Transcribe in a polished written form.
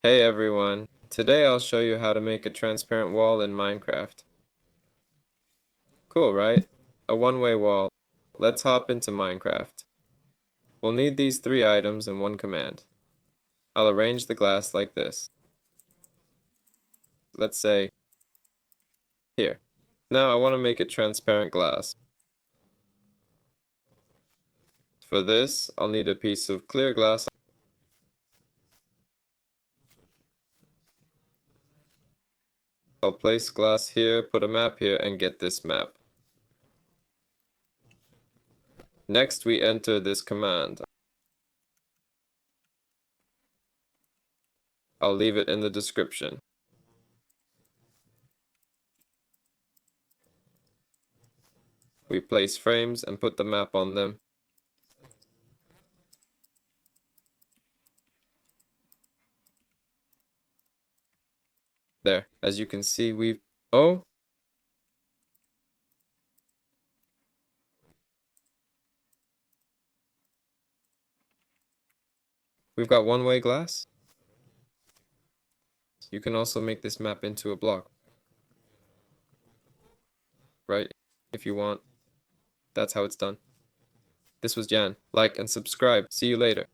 Hey everyone, today I'll show you how to make a transparent wall in Minecraft. Cool, right? A one-way wall. Let's hop into Minecraft. We'll need these three items and one command. I'll arrange the glass like this. Let's say, here. Now I want to make it transparent glass. For this, I'll need a piece of clear glass. I'll place glass here, put a map here, and get this map. Next, we enter this command. I'll leave it in the description. We place frames and put the map on them. There, as you can see, oh, we've got one-way glass. You can also make this map into a block, right? If you want. That's how it's done. This was Jan. Like and subscribe. See you later.